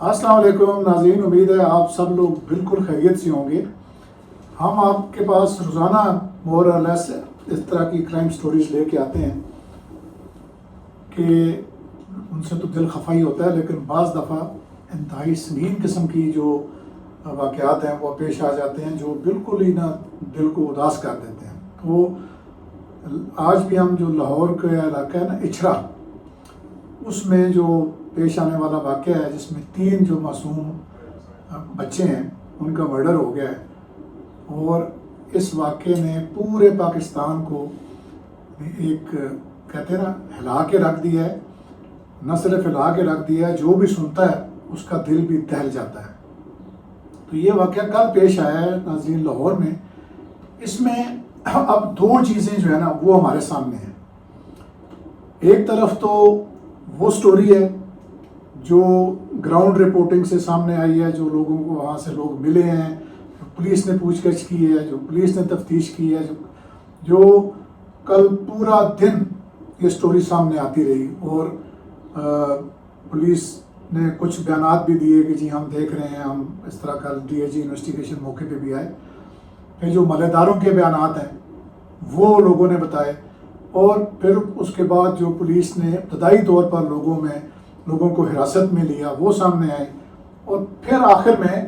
السلام علیکم ناظرین، امید ہے آپ سب لوگ بالکل خیریت سے ہوں گے۔ ہم آپ کے پاس روزانہ مور اور لیس اس طرح کی کرائم سٹوریز لے کے آتے ہیں کہ ان سے تو دل خفا ہی ہوتا ہے، لیکن بعض دفعہ انتہائی سنگین قسم کی جو واقعات ہیں وہ پیش آ جاتے ہیں جو بالکل ہی نا دل کو اداس کر دیتے ہیں۔ تو آج بھی ہم جو لاہور کا علاقہ ہے نا اچھرا، اس میں جو پیش آنے والا واقعہ ہے جس میں 3 جو معصوم بچے ہیں ان کا مرڈر ہو گیا ہے، اور اس واقعے نے پورے پاکستان کو ایک کہتے ہیں نا ہلا کے رکھ دیا ہے۔ نہ صرف ہلا کے رکھ دیا ہے، جو بھی سنتا ہے اس کا دل بھی دہل جاتا ہے۔ تو یہ واقعہ کل پیش آیا ہے ناظرین لاہور میں۔ اس میں اب 2 چیزیں جو ہے نا وہ ہمارے سامنے ہیں۔ ایک طرف تو وہ سٹوری ہے جو گراؤنڈ رپورٹنگ سے سامنے آئی ہے، جو لوگوں کو وہاں سے لوگ ملے ہیں، جو پولیس نے پوچھ گچھ کی ہے، جو پولیس نے تفتیش کی ہے، جو کل پورا دن یہ سٹوری سامنے آتی رہی، اور پولیس نے کچھ بیانات بھی دیے کہ جی ہم دیکھ رہے ہیں، ہم اس طرح کا ڈی اے جی انویسٹیگیشن موقع پہ بھی آئے۔ پھر جو محلے داروں کے بیانات ہیں وہ لوگوں نے بتائے، اور پھر اس کے بعد جو پولیس نے ابتدائی طور پر لوگوں کو حراست میں لیا وہ سامنے آئے، اور پھر آخر میں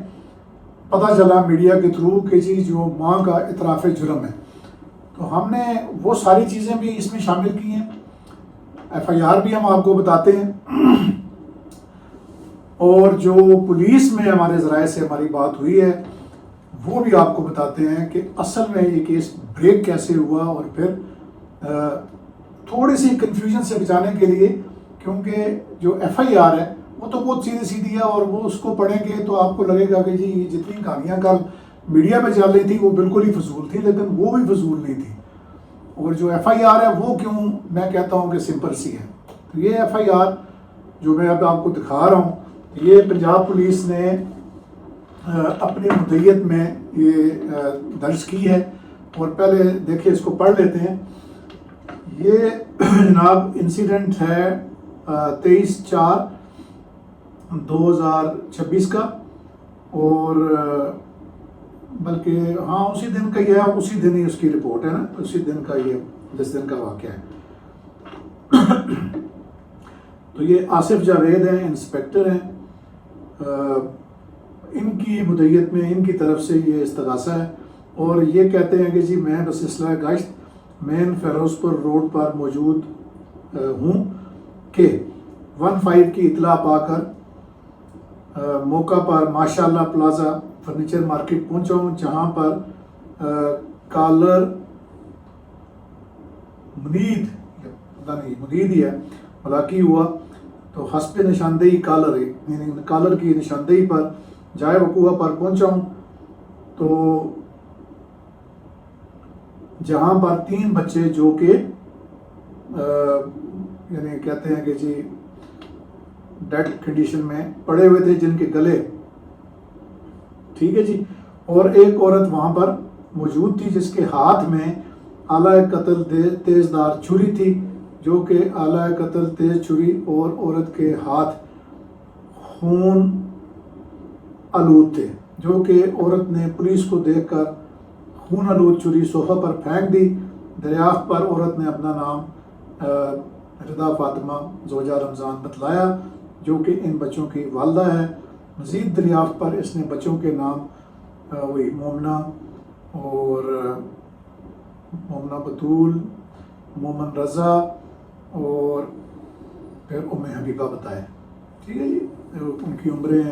پتہ چلا میڈیا کے تھرو کہ جی جو ماں کا اعتراف جرم ہے۔ تو ہم نے وہ ساری چیزیں بھی اس میں شامل کی ہیں، ایف آئی آر بھی ہم آپ کو بتاتے ہیں، اور جو پولیس میں ہمارے ذرائع سے ہماری بات ہوئی ہے وہ بھی آپ کو بتاتے ہیں کہ اصل میں یہ کیس بریک کیسے ہوا، اور پھر تھوڑی سی کنفیوژن سے بچانے کے لیے، کیونکہ جو ایف آئی آر ہے وہ تو بہت سیدھی سیدھی ہے، اور وہ اس کو پڑھیں گے تو آپ کو لگے گا کہ جی جتنی کہانیاں کل میڈیا میں چل رہی تھی وہ بالکل ہی فضول تھی، لیکن وہ بھی فضول نہیں تھی۔ اور جو ایف آئی آر ہے وہ کیوں میں کہتا ہوں کہ سمپل سی ہے۔ تو یہ ایف آئی آر جو میں اب آپ کو دکھا رہا ہوں، یہ پنجاب پولیس نے اپنی مدعیت میں یہ درج کی ہے، اور پہلے دیکھیں اس کو پڑھ لیتے ہیں۔ یہ جناب انسیڈنٹ ہے 23/4/2026 کا، اور بلکہ ہاں اسی دن کا یہ ہے، اسی دن ہی اس کی رپورٹ ہے نا، اسی دن کا یہ 10 دن کا واقعہ ہے۔ تو یہ آصف جاوید ہیں، انسپیکٹر ہیں، ان کی مدعیت میں ان کی طرف سے یہ استغاثہ ہے، اور یہ کہتے ہیں کہ جی میں بس اصلاح گشت مین فیروز پور روڈ پر موجود ہوں کہ 15 کی اطلاع پا کر موقع پر ماشاءاللہ پلازا فرنیچر مارکیٹ پہنچا ہوں، جہاں پر کالر منید ہی ہے ملاقی ہوا۔ تو حسب نشاندہی کالر یعنی کالر کی نشاندہی پر جائے وقوع پر پہنچا ہوں، تو جہاں پر 3 بچے جو کہ یعنی کہتے ہیں کہ جی ڈیڈ کنڈیشن میں پڑے ہوئے تھے، جن کے گلے ٹھیک ہے جی، اور ایک عورت وہاں پر موجود تھی جس کے ہاتھ میں آلہ قتل تیزدار چھری تھی، جو کہ آلہ قتل تیز چھری اور عورت کے ہاتھ خون آلود تھے، جو کہ عورت نے پولیس کو دیکھ کر خون آلود چھری صوفہ پر پھینک دی۔ دریافت پر عورت نے اپنا نام رضا فاطمہ زوجہ رمضان بتلایا، جو کہ ان بچوں کی والدہ ہے۔ مزید دریافت پر اس نے بچوں کے نام وہی مومنہ اور مومنہ بطول، مومن رضا اور پھر ام حبیبہ بتایا، ٹھیک ہے جی۔ ان کی عمریں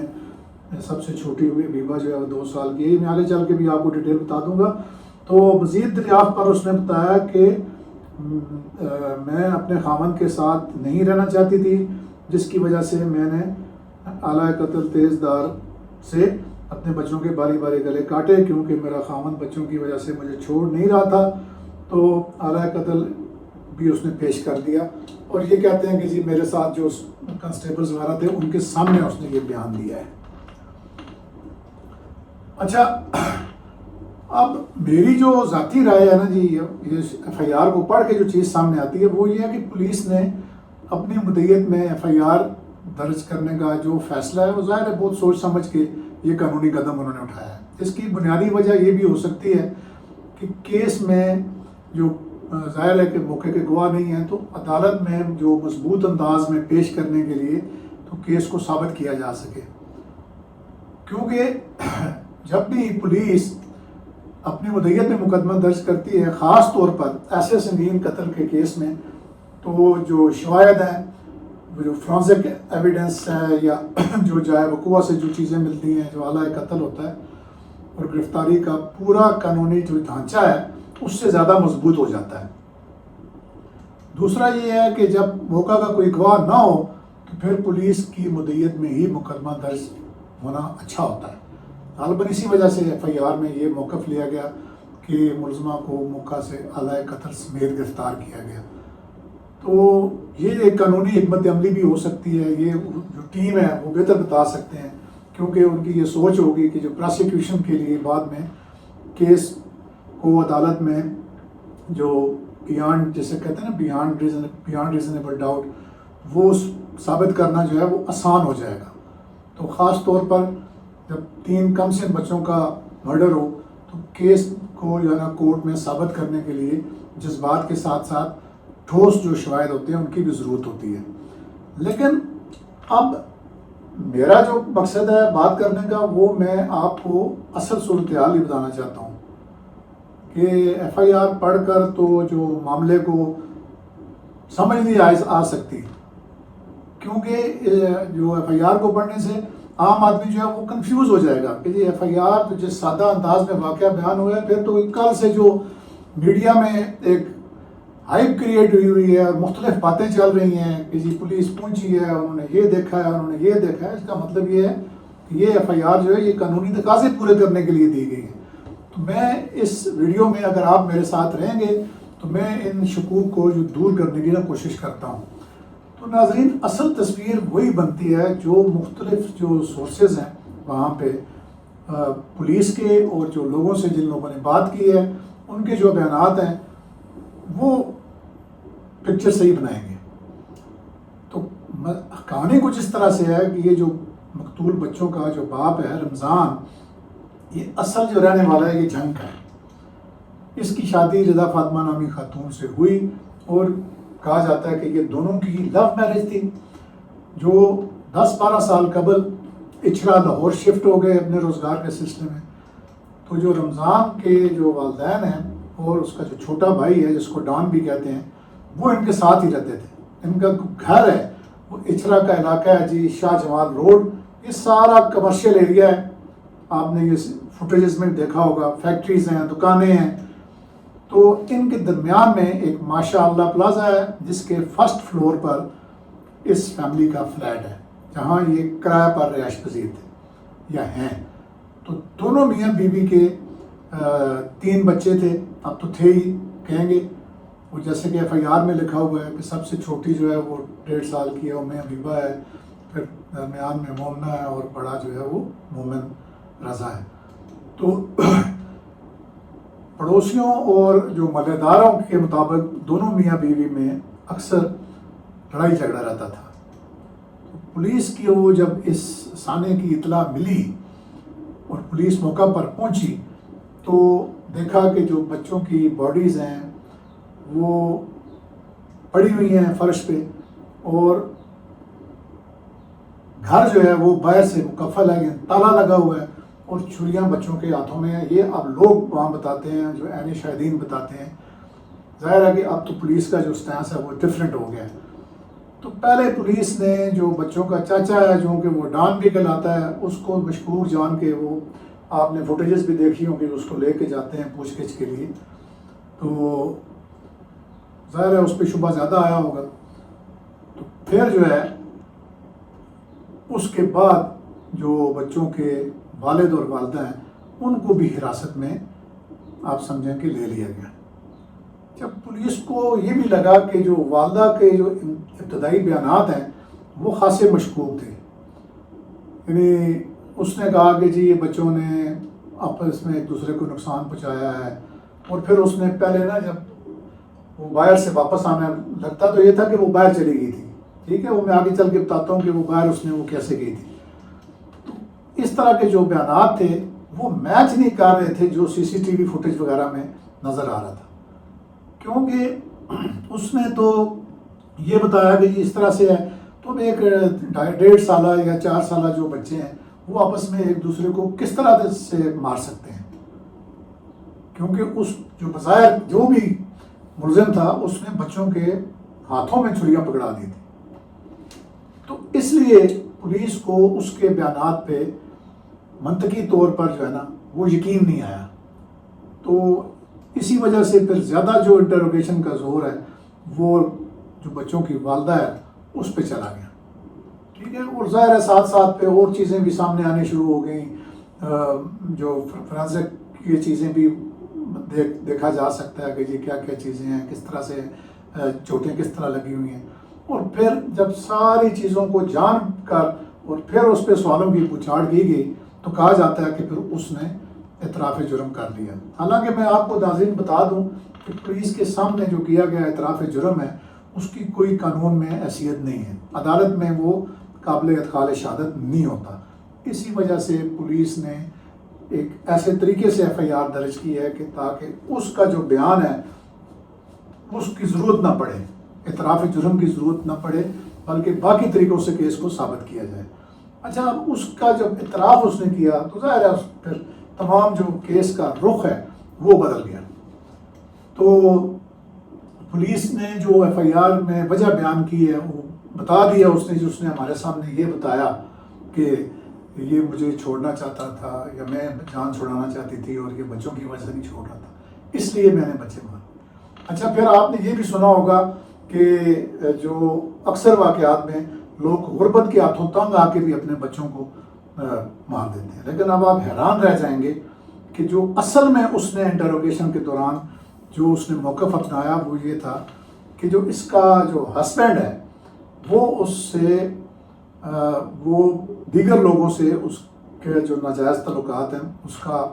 سب سے چھوٹی ہوئی حبیبہ جو ہے وہ 2 سال کی ہے، میں آگے چل کے بھی آپ کو ڈیٹیل بتا دوں گا۔ تو مزید دریافت پر اس نے بتایا کہ میں اپنے خاوند کے ساتھ نہیں رہنا چاہتی تھی، جس کی وجہ سے میں نے آلہ قتل تیزدار سے اپنے بچوں کے باری باری گلے کاٹے، کیونکہ میرا خاوند بچوں کی وجہ سے مجھے چھوڑ نہیں رہا تھا۔ تو آلہ قتل بھی اس نے پیش کر دیا، اور یہ کہتے ہیں کہ جی میرے ساتھ جو کانسٹیبلز وغیرہ تھے ان کے سامنے اس نے یہ بیان دیا ہے۔ اچھا، اب میری جو ذاتی رائے ہے نا جی، یہ ایف آئی آر کو پڑھ کے جو چیز سامنے آتی ہے وہ یہ ہے کہ پولیس نے اپنی مدعیت میں ایف آئی آر درج کرنے کا جو فیصلہ ہے وہ ظاہر ہے بہت سوچ سمجھ کے یہ قانونی قدم انہوں نے اٹھایا ہے. اس کی بنیادی وجہ یہ بھی ہو سکتی ہے کہ کیس میں جو ظاہر ہے کہ موقع کے گواہ نہیں ہیں تو عدالت میں جو مضبوط انداز میں پیش کرنے کے لیے تو کیس کو ثابت کیا جا سکے. کیونکہ جب بھی پولیس اپنی مدعیت میں مقدمہ درج کرتی ہے خاص طور پر ایسے سنگین قتل کے کیس میں تو جو شواہد ہیں جو فرانزک ایویڈنس ہے یا جو جائے وقوع سے جو چیزیں ملتی ہیں جو آلہ قتل ہوتا ہے اور گرفتاری کا پورا قانونی جو ڈھانچہ ہے اس سے زیادہ مضبوط ہو جاتا ہے. دوسرا یہ ہے کہ جب موقع کا کوئی گواہ نہ ہو تو پھر پولیس کی مدعیت میں ہی مقدمہ درج ہونا اچھا ہوتا ہے. غالباً اسی وجہ سے ایف آئی آر میں یہ موقف لیا گیا کہ ملزمہ کو موقع سے آلہ قتل سمیت گرفتار کیا گیا. تو یہ ایک قانونی حکمت عملی بھی ہو سکتی ہے. یہ جو ٹیم ہے وہ بہتر بتا سکتے ہیں کیونکہ ان کی یہ سوچ ہوگی کہ جو پراسیکیوشن کے لیے بعد میں کیس کو عدالت میں جو بیانڈ جیسے کہتے ہیں نا بیانڈ ریزنیبل ڈاؤٹ وہ ثابت کرنا جو ہے وہ آسان ہو جائے گا. تو خاص طور پر جب 3 کم سن بچوں کا مرڈر ہو تو کیس کو جو ہے نا کورٹ میں ثابت کرنے کے لیے جذبات کے ساتھ ساتھ ٹھوس جو شواہد ہوتے ہیں ان کی بھی ضرورت ہوتی ہے. لیکن اب میرا جو مقصد ہے بات کرنے کا وہ میں آپ کو اصل صورتحال ہی بتانا چاہتا ہوں کہ ایف آئی آر پڑھ کر تو جو معاملے کو سمجھ نہیں آ سکتی کیونکہ جو ایف آئی آر کو پڑھنے سے عام آدمی جو ہے وہ کنفیوز ہو جائے گا کہ جی ایف آئی آر تو جس سادہ انداز میں واقعہ بیان ہوا ہے پھر تو کل سے جو میڈیا میں ایک ہائپ کریٹ ہوئی ہے اور مختلف باتیں چل رہی ہیں کہ جی پولیس پہنچی ہے انہوں نے یہ دیکھا ہے انہوں نے یہ دیکھا ہے. اس کا مطلب یہ ہے کہ یہ ایف آئی آر جو ہے یہ قانونی تقاضے پورے کرنے کے لیے دی گئی ہے. تو میں اس ویڈیو میں اگر آپ میرے ساتھ رہیں گے تو میں ان شکوک کو جو دور کرنے کی کوشش کرتا ہوں. تو ناظرین اصل تصویر وہی بنتی ہے جو مختلف جو سورسز ہیں وہاں پہ پولیس کے اور جو لوگوں سے جن لوگوں نے بات کی ہے ان کے جو بیانات ہیں وہ پکچر صحیح بنائیں گے. تو کہانی کچھ اس طرح سے ہے کہ یہ جو مقتول بچوں کا جو باپ ہے رمضان یہ اصل جو رہنے والا ہے یہ جھنگ کا ہے. اس کی شادی رضا فاطمہ نامی خاتون سے ہوئی اور کہا جاتا ہے کہ یہ دونوں کی لو میرج تھی جو 10-12 سال قبل اچھرا لاہور شفٹ ہو گئے اپنے روزگار کے سلسلے میں. تو جو رمضان کے جو والدین ہیں اور اس کا جو چھوٹا بھائی ہے جس کو ڈان بھی کہتے ہیں وہ ان کے ساتھ ہی رہتے تھے. ان کا گھر ہے وہ اچھرا کا علاقہ ہے جی شاہ جمال روڈ. یہ سارا کمرشل ایریا ہے. آپ نے یہ فوٹیجز میں دیکھا ہوگا فیکٹریز ہیں دکانیں ہیں. تو ان کے درمیان میں ایک ماشاء اللہ پلازا ہے جس کے فرسٹ فلور پر اس فیملی کا فلیٹ ہے جہاں یہ کرایہ پر رہائش پذیر تھے یا ہیں. تو دونوں میاں بیوی کے 3 بچے تھے اب تو تھے ہی کہیں گے. وہ جیسے کہ ایف آئی آر میں لکھا ہوا ہے کہ سب سے چھوٹی جو ہے وہ 1.5 سال کی ہے ام حبیبہ ہے پھر درمیان میں مومنہ ہے اور بڑا جو ہے وہ مومن رضا ہے. تو پڑوسیوں اور جو محلے داروں کے مطابق دونوں میاں بیوی میں اکثر لڑائی جھگڑا رہتا تھا. پولیس کی وہ جب اس سانے کی اطلاع ملی اور پولیس موقع پر پہنچی تو دیکھا کہ جو بچوں کی باڈیز ہیں وہ پڑی ہوئی ہیں فرش پہ اور گھر جو ہے وہ باہر سے مقفل ہے تالا لگا ہوا ہے اور چھریاں بچوں کے ہاتھوں میں ہیں. یہ اب لوگ وہاں بتاتے ہیں جو عین شاہدین بتاتے ہیں. ظاہر ہے کہ اب تو پولیس کا جو سٹانس ہے وہ ڈفرینٹ ہو گیا ہے. تو پہلے پولیس نے جو بچوں کا چاچا ہے جو کہ وہ ڈان بھی کہلاتا ہے اس کو مشکور جان کے وہ آپ نے فوٹیجز بھی دیکھی ہوں کہ اس کو لے کے جاتے ہیں پوچھ گچھ کے لیے. تو ظاہر ہے اس پہ شبہ زیادہ آیا ہوگا. تو پھر جو ہے اس کے بعد جو بچوں کے والد اور والدہ ہیں ان کو بھی حراست میں آپ سمجھیں کہ لے لیا گیا. جب پولیس کو یہ بھی لگا کہ جو والدہ کے جو ابتدائی بیانات ہیں وہ خاصے مشکوک تھے. یعنی اس نے کہا کہ جی یہ بچوں نے آپس میں ایک دوسرے کو نقصان پہنچایا ہے اور پھر اس نے پہلے نا جب وہ باہر سے واپس آنا لگتا تو یہ تھا کہ وہ باہر چلی گئی تھی ٹھیک ہے، وہ میں آگے چل کے بتاتا ہوں کہ وہ باہر اس نے وہ کیسے گئی تھی. تو اس طرح کے جو بیانات تھے وہ میچ نہیں کر رہے تھے جو سی سی ٹی وی فوٹیج وغیرہ میں نظر آ رہا تھا، کیونکہ اس نے تو یہ بتایا کہ جی اس طرح سے ہے. تو ایک 1.5 سالہ یا 4 سالہ جو بچے ہیں وہ آپس میں ایک دوسرے کو کس طرح سے مار سکتے ہیں، کیونکہ اس جو بظاہر جو بھی ملزم تھا اس نے بچوں کے ہاتھوں میں چھریاں پکڑا دی تھی. تو اس لیے پولیس کو اس کے بیانات پہ منطقی طور پر جو ہے نا وہ یقین نہیں آیا. تو اسی وجہ سے پھر زیادہ جو انٹروگیشن کا زور ہے وہ جو بچوں کی والدہ ہے اس پہ چلا گیا. ٹھیک ہے، اور ظاہر ہے ساتھ ساتھ پہ اور چیزیں بھی سامنے آنے شروع ہو گئیں، جو فرانسک کی چیزیں بھی دیکھا جا سکتا ہے کہ جی کیا کیا چیزیں ہیں، کس طرح سے چوٹیں کس طرح لگی ہوئی ہیں. اور پھر جب ساری چیزوں کو جان کر اور پھر اس پہ سوالوں کی پوچھاڑ کی گئی تو کہا جاتا ہے کہ پھر اس نے اعتراف جرم کر لیا. حالانکہ میں آپ کو ناظرین بتا دوں کہ پولیس کے سامنے جو کیا گیا اعتراف جرم ہے اس کی کوئی قانون میں حیثیت نہیں ہے، عدالت میں وہ قابل ادخال شہادت نہیں ہوتا. اسی وجہ سے پولیس نے ایک ایسے طریقے سے ایف آئی آر درج کی ہے کہ تاکہ اس کا جو بیان ہے اس کی ضرورت نہ پڑے، اعتراف جرم کی ضرورت نہ پڑے، بلکہ باقی طریقوں سے کیس کو ثابت کیا جائے. اچھا، اس کا جب اعتراف اس نے کیا تو ظاہر ہے پھر تمام جو کیس کا رخ ہے وہ بدل گیا. تو پولیس نے جو ایف آئی آر میں وجہ بیان کی ہے وہ بتا دیا اس نے ہمارے سامنے یہ بتایا کہ یہ مجھے چھوڑنا چاہتا تھا یا میں جان چھوڑانا چاہتی تھی اور یہ بچوں کی وجہ سے نہیں چھوڑ رہا تھا، اس لیے میں نے بچے مارے. اچھا، پھر آپ نے یہ بھی سنا ہوگا کہ جو اکثر واقعات میں لوگ غربت کے ہاتھوں تنگ آ کے بھی اپنے بچوں کو مار دیتے ہیں. لیکن اب آپ حیران رہ جائیں گے کہ جو اصل میں اس نے انٹروگیشن کے دوران جو اس نے موقف اپنایا وہ یہ تھا کہ جو اس کا جو ہسبینڈ ہے وہ اس سے وہ دیگر لوگوں سے اس کے جو ناجائز تعلقات ہیں اس کا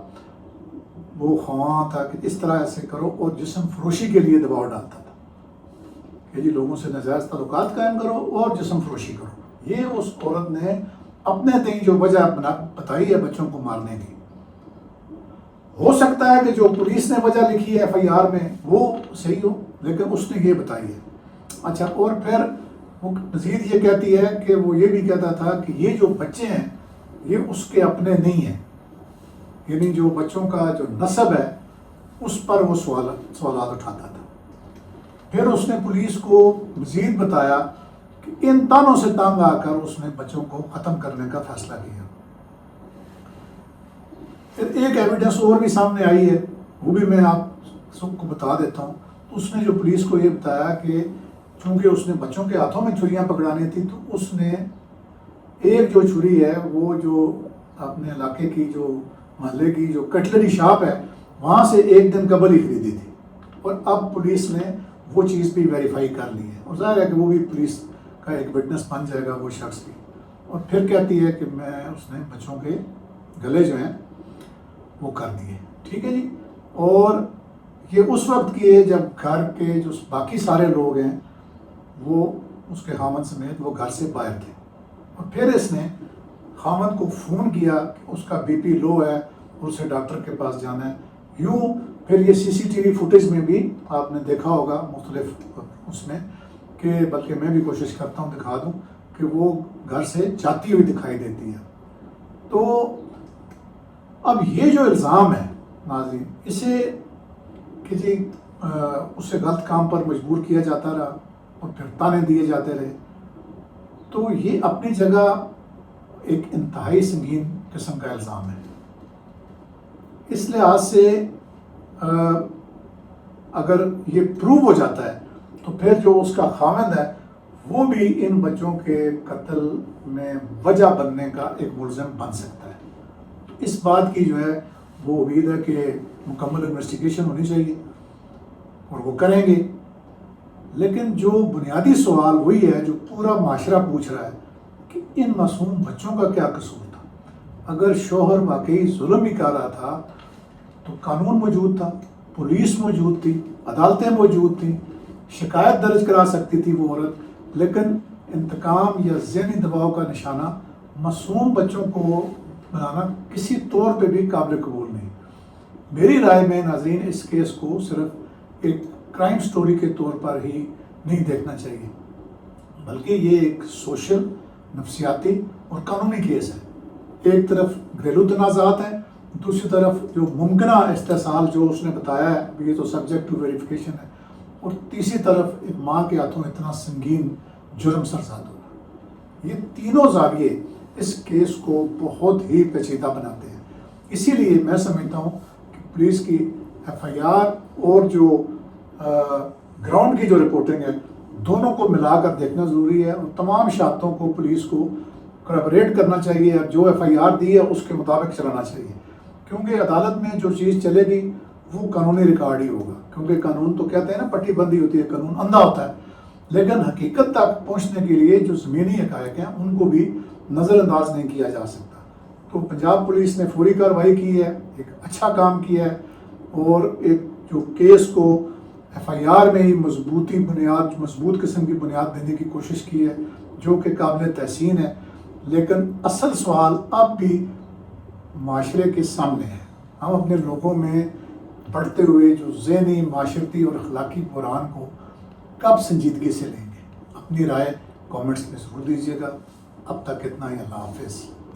وہ خواہاں تھا کہ اس طرح ایسے کرو، اور جسم فروشی کے لیے دباؤ ڈالتا تھا کہ جی لوگوں سے ناجائز تعلقات قائم کرو اور جسم فروشی کرو. یہ اس عورت نے اپنے تئیں جو وجہ بتائی ہے بچوں کو مارنے کی. ہو سکتا ہے کہ جو پولیس نے وجہ لکھی ہے ایف آئی آر میں وہ صحیح ہو، لیکن اس نے یہ بتائی ہے. اچھا، اور پھر وہ مزید یہ کہتی ہے کہ وہ یہ بھی کہتا تھا کہ یہ جو بچے ہیں یہ اس کے اپنے نہیں ہیں، یعنی جو بچوں کا جو نسب ہے اس پر وہ سوالات اٹھاتا تھا. پھر اس نے پولیس کو مزید بتایا کہ ان تانوں سے تنگ آ کر اس نے بچوں کو ختم کرنے کا فیصلہ کیا. پھر ایک ایویڈنس اور بھی سامنے آئی ہے، وہ بھی میں آپ سب کو بتا دیتا ہوں. اس نے جو پولیس کو یہ بتایا کہ چونکہ اس نے بچوں کے ہاتھوں میں چھریاں پکڑانی تھی تو اس نے ایک جو چھری ہے وہ جو اپنے علاقے کی جو محلے کی جو کٹلری شاپ ہے وہاں سے ایک دن قبل ہی خریدی تھی، اور اب پولیس نے وہ چیز بھی ویریفائی کر لی ہے، اور ظاہر ہے کہ وہ بھی پولیس کا ایک وٹنس بن جائے گا وہ شخص بھی. اور پھر کہتی ہے کہ اس نے بچوں کے گلے جو ہیں وہ کر دیے. ٹھیک ہے جی. اور یہ اس وقت کی ہے جب گھر کے جو باقی سارے لوگ ہیں وہ اس کے خامد سمیت وہ گھر سے باہر تھے. اور پھر اس نے خامد کو فون کیا کہ اس کا بی پی لو ہے اور اسے ڈاکٹر کے پاس جانا ہے. یوں پھر یہ سی سی ٹی وی فوٹیج میں بھی آپ نے دیکھا ہوگا مختلف اس میں کہ بلکہ میں بھی کوشش کرتا ہوں دکھا دوں کہ وہ گھر سے جاتی ہوئی دکھائی دیتی ہے. تو اب یہ جو الزام ہے ناظرین اسے کہ جی اسے غلط کام پر مجبور کیا جاتا رہا اور پھر تانے دیے جاتے رہے، تو یہ اپنی جگہ ایک انتہائی سنگین قسم کا الزام ہے. اس لحاظ سے اگر یہ پروو ہو جاتا ہے تو پھر جو اس کا خامند ہے وہ بھی ان بچوں کے قتل میں وجہ بننے کا ایک ملزم بن سکتا ہے. اس بات کی جو ہے وہ امید ہے کہ مکمل انویسٹیگیشن ہونی چاہیے اور وہ کریں گے. لیکن جو بنیادی سوال وہی ہے جو پورا معاشرہ پوچھ رہا ہے کہ ان معصوم بچوں کا کیا قصور تھا. اگر شوہر واقعی ظلم ہی کر رہا تھا تو قانون موجود تھا، پولیس موجود تھی، عدالتیں موجود تھیں، شکایت درج کرا سکتی تھی وہ عورت، لیکن انتقام یا ذہنی دباؤ کا نشانہ معصوم بچوں کو بنانا کسی طور پہ بھی قابل قبول نہیں۔ میری رائے میں ناظرین اس کیس کو صرف ایک کرائم سٹوری کے طور پر ہی نہیں دیکھنا چاہیے، بلکہ یہ ایک سوشل، نفسیاتی اور قانونی کیس ہے۔ ایک طرف گھریلو تنازعات ہیں، دوسری طرف جو ممکنہ استحصال جو اس نے بتایا ہے یہ تو سبجیکٹ ٹو ویریفیکیشن ہے، اور تیسری طرف ایک ماں کے ہاتھوں اتنا سنگین جرم سرزاد ہونا۔ یہ تینوں زاویے اس کیس کو بہت ہی پیچیدہ بناتے ہیں۔ اسی لیے میں سمجھتا ہوں کہ پولیس کی ایف آئی آر اور جو گراؤنڈ کی جو رپورٹنگ ہے دونوں کو ملا کر دیکھنا ضروری ہے، اور تمام شہادتوں کو پولیس کو کورابریٹ کرنا چاہیے، جو ایف آئی آر دی ہے اس کے مطابق چلانا چاہیے، کیونکہ عدالت میں جو چیز چلے گی وہ قانونی ریکارڈ ہی ہوگا، کیونکہ قانون تو کہتے ہیں نا پٹی بندی ہوتی ہے، قانون اندھا ہوتا ہے، لیکن حقیقت تک پہنچنے کے لیے جو زمینی حقائق ہیں ان کو بھی نظر انداز نہیں کیا جا سکتا۔ تو پنجاب پولیس نے فوری کارروائی کی ہے، ایک اچھا کام کیا ہے، اور ایک جو کیس کو ایف آئی آر میں ہی مضبوط قسم کی بنیاد دینے کی کوشش کی ہے، جو کہ قابل تحسین ہے، لیکن اصل سوال اب بھی معاشرے کے سامنے ہے۔ ہم اپنے لوگوں میں بڑھتے ہوئے جو ذہنی، معاشرتی اور اخلاقی بحران کو کب سنجیدگی سے لیں گے؟ اپنی رائے کامنٹس میں ضرور دیجیے گا۔ اب تک اتنا ہی، اللہ حافظ۔